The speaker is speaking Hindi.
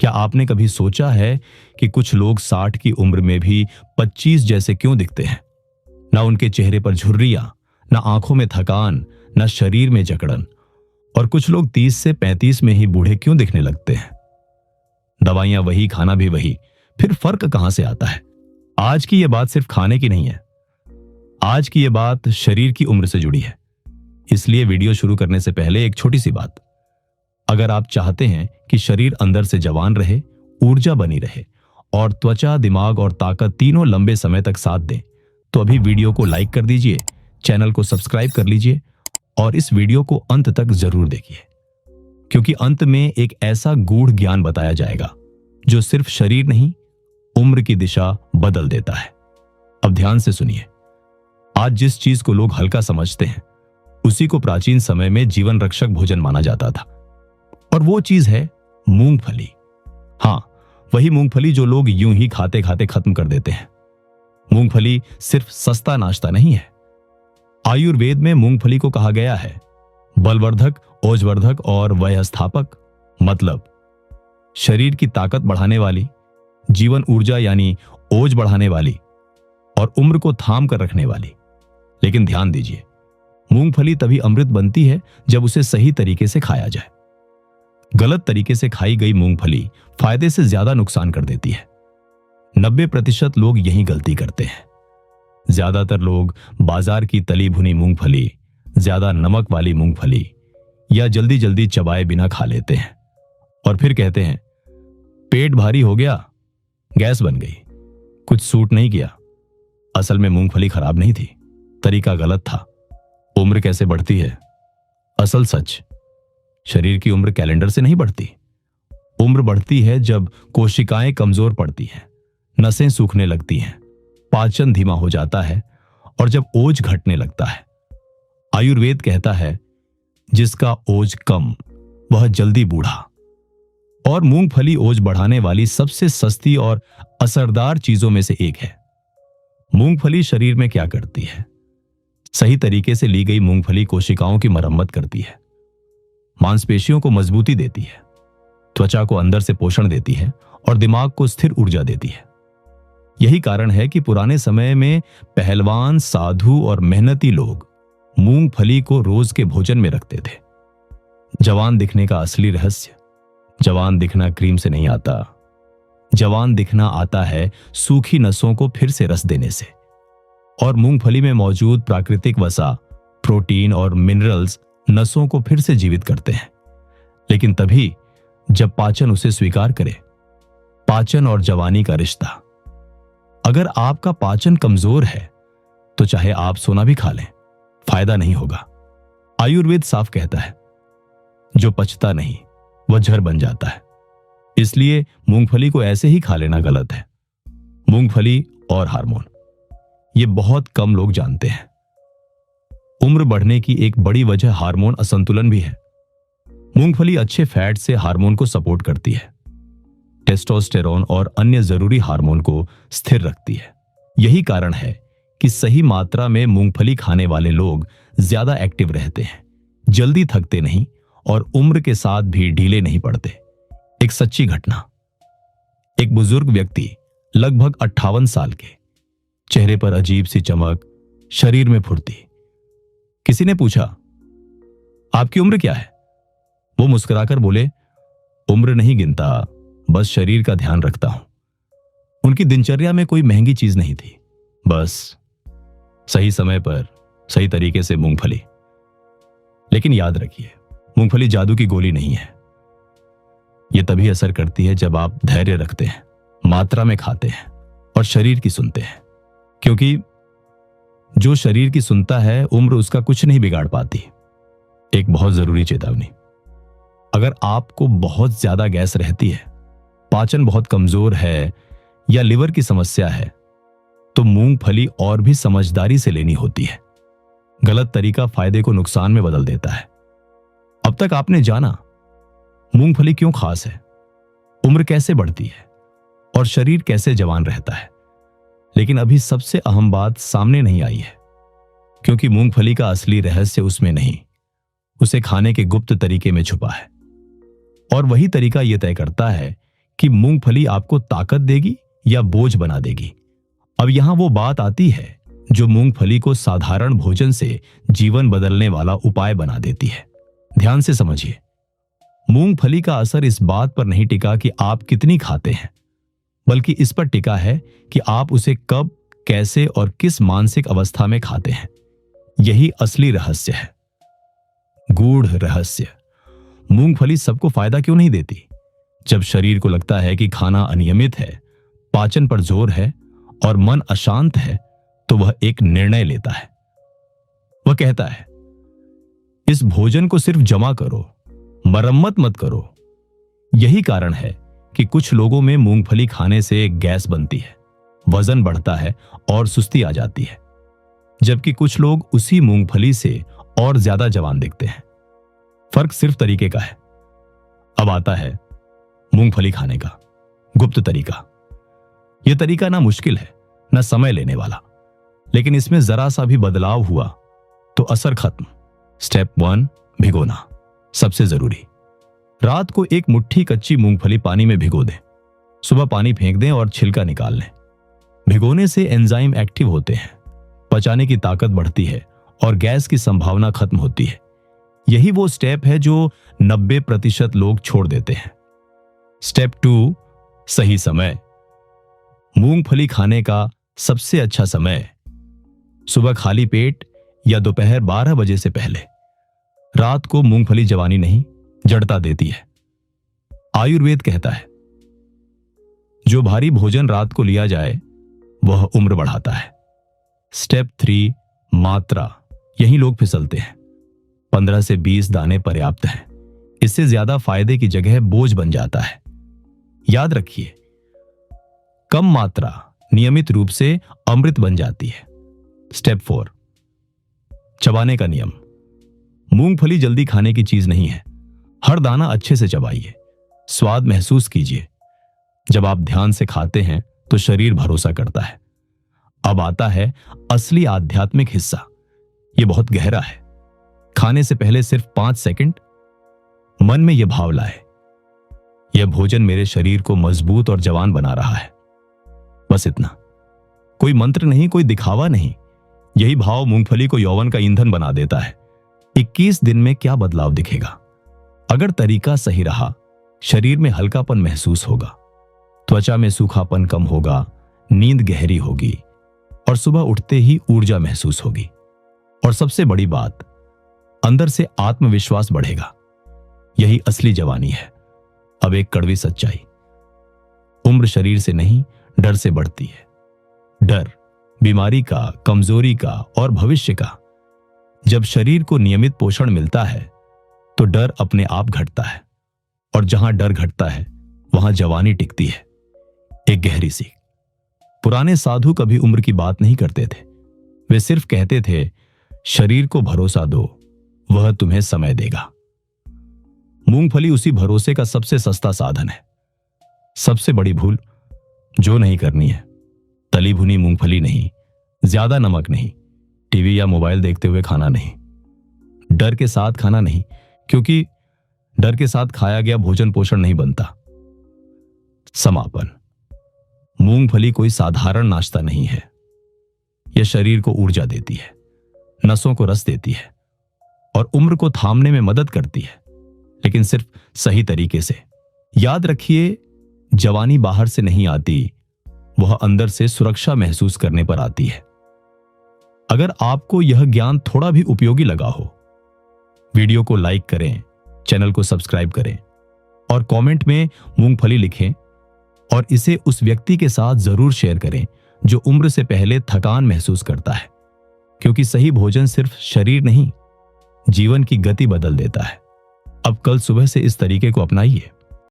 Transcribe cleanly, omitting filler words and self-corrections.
क्या आपने कभी सोचा है कि कुछ लोग 60 की उम्र में भी 25 जैसे क्यों दिखते हैं? ना उनके चेहरे पर झुर्रियां, ना आंखों में थकान, ना शरीर में जकड़न। और कुछ लोग 30 से 35 में ही बूढ़े क्यों दिखने लगते हैं? दवाइयां वही, खाना भी वही, फिर फर्क कहां से आता है? आज की यह बात सिर्फ खाने की नहीं है, आज की यह बात शरीर की उम्र से जुड़ी है। इसलिए वीडियो शुरू करने से पहले एक छोटी सी बात। अगर आप चाहते हैं कि शरीर अंदर से जवान रहे, ऊर्जा बनी रहे और त्वचा, दिमाग और ताकत तीनों लंबे समय तक साथ दें, तो अभी वीडियो को लाइक कर दीजिए, चैनल को सब्सक्राइब कर लीजिए और इस वीडियो को अंत तक जरूर देखिए, क्योंकि अंत में एक ऐसा गूढ़ ज्ञान बताया जाएगा जो सिर्फ शरीर नहीं, उम्र की दिशा बदल देता है। अब ध्यान से सुनिए। आज जिस चीज को लोग हल्का समझते हैं, उसी को प्राचीन समय में जीवन रक्षक भोजन माना जाता था, और वो चीज है मूंगफली। हां, वही मूंगफली जो लोग यूं ही खाते खाते खत्म कर देते हैं। मूंगफली सिर्फ सस्ता नाश्ता नहीं है। आयुर्वेद में मूंगफली को कहा गया है बलवर्धक, ओजवर्धक और वयस्थापक, मतलब शरीर की ताकत बढ़ाने वाली, जीवन ऊर्जा यानी ओज बढ़ाने वाली और उम्र को थाम कर रखने वाली। लेकिन ध्यान दीजिए, मूंगफली तभी अमृत बनती है जब उसे सही तरीके से खाया जाए। गलत तरीके से खाई गई मूंगफली फायदे से ज्यादा नुकसान कर देती है। 90% लोग यही गलती करते हैं। ज्यादातर लोग बाजार की तली भुनी मूंगफली, ज्यादा नमक वाली मूंगफली या जल्दी जल्दी चबाए बिना खा लेते हैं और फिर कहते हैं पेट भारी हो गया, गैस बन गई, कुछ सूट नहीं किया। असल में मूंगफली खराब नहीं थी, तरीका गलत था। उम्र कैसे बढ़ती है? असल सच, शरीर की उम्र कैलेंडर से नहीं बढ़ती। उम्र बढ़ती है जब कोशिकाएं कमजोर पड़ती हैं, नसें सूखने लगती हैं, पाचन धीमा हो जाता है और जब ओज घटने लगता है। आयुर्वेद कहता है जिसका ओज कम वह जल्दी बूढ़ा। और मूंगफली ओज बढ़ाने वाली सबसे सस्ती और असरदार चीजों में से एक है। मूंगफली शरीर में क्या करती है? सही तरीके से ली गई मूंगफली कोशिकाओं की मरम्मत करती है, मांसपेशियों को मजबूती देती है, त्वचा को अंदर से पोषण देती है और दिमाग को स्थिर ऊर्जा देती है। यही कारण है कि पुराने समय में पहलवान, साधु और मेहनती लोग मूंगफली को रोज के भोजन में रखते थे। जवान दिखने का असली रहस्य, जवान दिखना क्रीम से नहीं आता। जवान दिखना आता है सूखी नसों को फिर से रस देने से। और मूंगफली में मौजूद प्राकृतिक वसा, प्रोटीन और मिनरल्स नसों को फिर से जीवित करते हैं, लेकिन तभी जब पाचन उसे स्वीकार करे। पाचन और जवानी का रिश्ता। अगर आपका पाचन कमजोर है तो चाहे आप सोना भी खा लें, फायदा नहीं होगा। आयुर्वेद साफ कहता है जो पचता नहीं वह जहर बन जाता है। इसलिए मूंगफली को ऐसे ही खा लेना गलत है। मूंगफली और हार्मोन, ये बहुत कम लोग जानते हैं। उम्र बढ़ने की एक बड़ी वजह हार्मोन असंतुलन भी है। मूंगफली अच्छे फैट से हार्मोन को सपोर्ट करती है, टेस्टोस्टेरोन और अन्य जरूरी हार्मोन को स्थिर रखती है। यही कारण है कि सही मात्रा में मूंगफली खाने वाले लोग ज्यादा एक्टिव रहते हैं, जल्दी थकते नहीं और उम्र के साथ भी ढीले नहीं पड़ते। एक सच्ची घटना। एक बुजुर्ग व्यक्ति, लगभग 58 साल के, चेहरे पर अजीब सी चमक, शरीर में फुर्ती। किसी ने पूछा आपकी उम्र क्या है? वो मुस्कुराकर बोले उम्र नहीं गिनता, बस शरीर का ध्यान रखता हूं। उनकी दिनचर्या में कोई महंगी चीज नहीं थी, बस सही समय पर सही तरीके से मूंगफली। लेकिन याद रखिए, मूंगफली जादू की गोली नहीं है। यह तभी असर करती है जब आप धैर्य रखते हैं, मात्रा में खाते हैं और शरीर की सुनते हैं। क्योंकि जो शरीर की सुनता है, उम्र उसका कुछ नहीं बिगाड़ पाती। एक बहुत जरूरी चेतावनी, अगर आपको बहुत ज्यादा गैस रहती है, पाचन बहुत कमजोर है या लिवर की समस्या है, तो मूंगफली और भी समझदारी से लेनी होती है। गलत तरीका फायदे को नुकसान में बदल देता है। अब तक आपने जाना मूंगफली क्यों खास है, उम्र कैसे बढ़ती है और शरीर कैसे जवान रहता है। लेकिन अभी सबसे अहम बात सामने नहीं आई है, क्योंकि मूंगफली का असली रहस्य उसमें नहीं, उसे खाने के गुप्त तरीके में छुपा है। और वही तरीका यह तय करता है कि मूंगफली आपको ताकत देगी या बोझ बना देगी। अब यहां वो बात आती है जो मूंगफली को साधारण भोजन से जीवन बदलने वाला उपाय बना देती है। ध्यान से समझिए, मूंगफली का असर इस बात पर नहीं टिका कि आप कितनी खाते हैं, बल्कि इस पर टिका है कि आप उसे कब, कैसे और किस मानसिक अवस्था में खाते हैं। यही असली रहस्य है, गूढ़ रहस्य। मूंगफली सबको फायदा क्यों नहीं देती? जब शरीर को लगता है कि खाना अनियमित है, पाचन पर जोर है और मन अशांत है, तो वह एक निर्णय लेता है। वह कहता है, इस भोजन को सिर्फ जमा करो, मरम्मत मत करो। यही कारण है कि कुछ लोगों में मूंगफली खाने से गैस बनती है, वजन बढ़ता है और सुस्ती आ जाती है, जबकि कुछ लोग उसी मूंगफली से और ज्यादा जवान दिखते हैं। फर्क सिर्फ तरीके का है। अब आता है मूंगफली खाने का गुप्त तरीका। यह तरीका ना मुश्किल है, ना समय लेने वाला, लेकिन इसमें जरा सा भी बदलाव हुआ तो असर खत्म। स्टेप 1, भिगोना। सबसे जरूरी, रात को एक मुट्ठी कच्ची मूंगफली पानी में भिगो दें। सुबह पानी फेंक दें और छिलका निकाल लें। भिगोने से एंजाइम एक्टिव होते हैं, पचाने की ताकत बढ़ती है और गैस की संभावना खत्म होती है। यही वो स्टेप है जो 90% लोग छोड़ देते हैं। स्टेप 2, सही समय। मूंगफली खाने का सबसे अच्छा समय सुबह खाली पेट या दोपहर 12 बजे से पहले। रात को मूंगफली जवानी नहीं, जड़ता देती है। आयुर्वेद कहता है, जो भारी भोजन रात को लिया जाए वह उम्र बढ़ाता है। स्टेप 3, मात्रा। यही लोग फिसलते हैं। 15 से 20 दाने पर्याप्त हैं। इससे ज्यादा फायदे की जगह बोझ बन जाता है। याद रखिए, कम मात्रा नियमित रूप से अमृत बन जाती है। स्टेप 4, चबाने का नियम। मूंगफली जल्दी खाने की चीज नहीं है। हर दाना अच्छे से चबाइए, स्वाद महसूस कीजिए। जब आप ध्यान से खाते हैं तो शरीर भरोसा करता है। अब आता है असली आध्यात्मिक हिस्सा। यह बहुत गहरा है। खाने से पहले सिर्फ 5 सेकंड मन में यह भाव लाए, यह भोजन मेरे शरीर को मजबूत और जवान बना रहा है। बस इतना। कोई मंत्र नहीं, कोई दिखावा नहीं। यही भाव मूंगफली को यौवन का ईंधन बना देता है। 21 दिन में क्या बदलाव दिखेगा? अगर तरीका सही रहा, शरीर में हल्कापन महसूस होगा, त्वचा में सूखापन कम होगा, नींद गहरी होगी और सुबह उठते ही ऊर्जा महसूस होगी। और सबसे बड़ी बात, अंदर से आत्मविश्वास बढ़ेगा। यही असली जवानी है। अब एक कड़वी सच्चाई, उम्र शरीर से नहीं, डर से बढ़ती है। डर बीमारी का, कमजोरी का और भविष्य का। जब शरीर को नियमित पोषण मिलता है तो डर अपने आप घटता है, और जहां डर घटता है वहां जवानी टिकती है। एक गहरी सीख। पुराने साधु कभी उम्र की बात नहीं करते थे। वे सिर्फ कहते थे, शरीर को भरोसा दो, वह तुम्हें समय देगा। मूंगफली उसी भरोसे का सबसे सस्ता साधन है। सबसे बड़ी भूल जो नहीं करनी है, तली भुनी मूंगफली नहीं, ज्यादा नमक नहीं, टीवी या मोबाइल देखते हुए खाना नहीं, डर के साथ खाना नहीं, क्योंकि डर के साथ खाया गया भोजन पोषण नहीं बनता। समापन। मूंगफली कोई साधारण नाश्ता नहीं है। यह शरीर को ऊर्जा देती है, नसों को रस देती है और उम्र को थामने में मदद करती है, लेकिन सिर्फ सही तरीके से। याद रखिए, जवानी बाहर से नहीं आती, वह अंदर से सुरक्षा महसूस करने पर आती है। अगर आपको यह ज्ञान थोड़ा भी उपयोगी लगा हो, वीडियो को लाइक करें, चैनल को सब्सक्राइब करें और कमेंट में मूंगफली लिखें, और इसे उस व्यक्ति के साथ जरूर शेयर करें जो उम्र से पहले थकान महसूस करता है, क्योंकि सही भोजन सिर्फ शरीर नहीं, जीवन की गति बदल देता है। अब कल सुबह से इस तरीके को अपनाइए।